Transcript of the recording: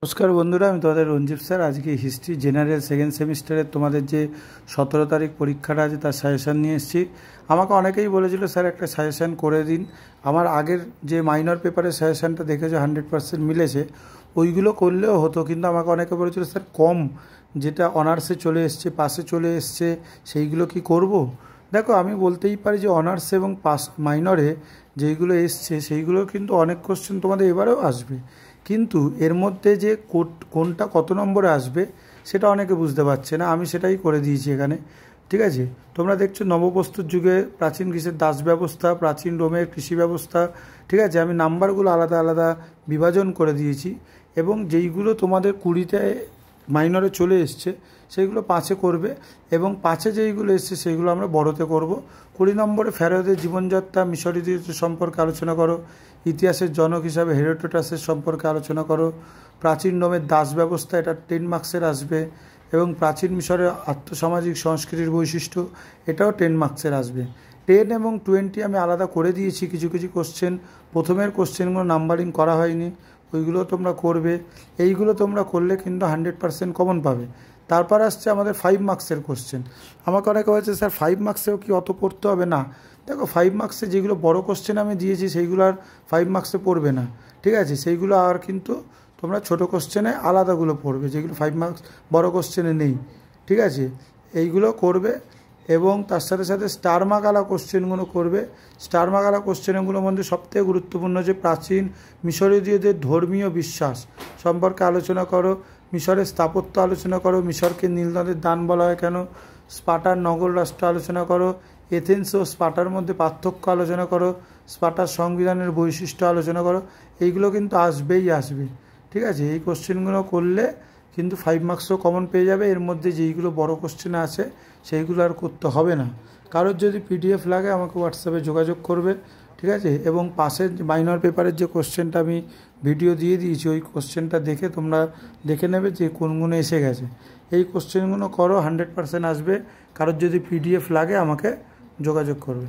নমস্কার বন্ধুরা, আমি তোমাদের রঞ্জিত স্যার। আজকে হিস্ট্রি জেনারেল সেকেন্ড সেমিস্টারের তোমাদের যে 17 তারিখ পরীক্ষাটা আছে তার সাজেশান নিয়ে এসেছি। আমাকে অনেকেই বলেছিল স্যার একটা সাজেশান করে দিন। আমার আগের যে মাইনর পেপারের সাজেশানটা দেখেছো 100% মিলেছে, ওইগুলো করলেও হতো, কিন্তু আমাকে অনেকে বলেছিল স্যার কম যেটা অনার্সে চলে এসছে, পাসে চলে এসছে, সেইগুলো কি করব? দেখো, আমি বলতেই পারি যে অনার্স এবং পাস মাইনরে যেইগুলো এসছে সেইগুলো কিন্তু অনেক কোশ্চেন তোমাদের এবারেও আসবে, কিন্তু এর মধ্যে যে কোনটা কত নম্বরে আসবে সেটা অনেকে বুঝতে পারছে না। আমি সেটাই করে দিয়েছি এখানে। ঠিক আছে, তোমরা দেখছো নবপ্রস্তর যুগে প্রাচীন গ্রিসের দাস ব্যবস্থা, প্রাচীন রোমের কৃষি ব্যবস্থা। ঠিক আছে, আমি নাম্বারগুলো আলাদা আলাদা বিভাজন করে দিয়েছি, এবং যেইগুলো তোমাদের 20তে মাইনরে চলে এসছে সেইগুলো 5-এ করবে, এবং 5-এ যেইগুলো এসছে সেইগুলো আমরা বড়তে করব। 20 নম্বরে ফ্যারাওদের জীবনযাত্রা, মিশর ইতিহাস সম্পর্কে আলোচনা করো, ইতিহাসের জনক হিসাবে হেরোডোটাসের সম্পর্কে আলোচনা করো, প্রাচীন রোমের দাস ব্যবস্থা, এটা 10 মার্কসের আসবে, এবং প্রাচীন মিশরের আর্থসামাজিক সংস্কৃতির বৈশিষ্ট্য, এটাও 10 মার্কসের আসবে। 10 এবং 20 আমি আলাদা করে দিয়েছি। কিছু কিছু কোশ্চেন, প্রথমের কোশ্চেনগুলো নাম্বারিং করা হয়নি, ওইগুলো তোমরা করবে। এইগুলো তোমরা করলে কিন্তু 100% কমন পাবে। তারপর আসছে আমাদের 5 মার্কসের কোশ্চেন। আমাকে অনেকে বলছে স্যার 5 মার্কসেও কি অত পড়তে হবে? না, দেখো 5 মার্কসে যেগুলো বড় কোশ্চেন আমি দিয়েছি সেইগুলো আর 5 মার্কসে পড়বে না। ঠিক আছে, সেইগুলো আর কিন্তু তোমরা ছোটো কোশ্চেনে আলাদাগুলো পড়বে, যেগুলো 5 মার্কস বড় কোশ্চেনে নেই। ঠিক আছে, এইগুলো করবে, এবং তার সাথে সাথে স্টার মার্কালা কোশ্চেনগুলো করবে। স্টার মার্কালা কোশ্চেনগুলোর মধ্যে সবথেকে গুরুত্বপূর্ণ যে প্রাচীন মিশরীয়দের ধর্মীয় বিশ্বাস সম্পর্কে আলোচনা করো, মিশরের স্থাপত্য আলোচনা করো, মিশরকে নীল নদের দান বলা হয় কেন, স্পার্টার নগর রাষ্ট্র আলোচনা করো, এথেন্স ও স্পার্টার মধ্যে পার্থক্য আলোচনা করো, স্পার্টার সংবিধানের বৈশিষ্ট্য আলোচনা করো। এইগুলো কিন্তু আসবেই আসবে। ঠিক আছে, এই কোশ্চেনগুলো করলে কিন্তু 5 মার্কসও কমন পেয়ে যাবে। এর মধ্যে যেইগুলো বড় কোশ্চেন আছে সেইগুলো আর করতে হবে না। কারোর যদি পিডিএফ লাগে আমাকে হোয়াটসঅ্যাপে যোগাযোগ করবে। ঠিক আছে, এবং পাশের মাইনর পেপারের যে কোশ্চেনটা আমি ভিডিও দিয়ে দিয়েছি, ওই কোশ্চেনটা দেখে তোমরা দেখে নেবে যে কোনগুলো এসে গেছে। এই কোশ্চেনগুলো করো, 100% আসবে। কারোর যদি পিডিএফ লাগে আমাকে যোগাযোগ করবে।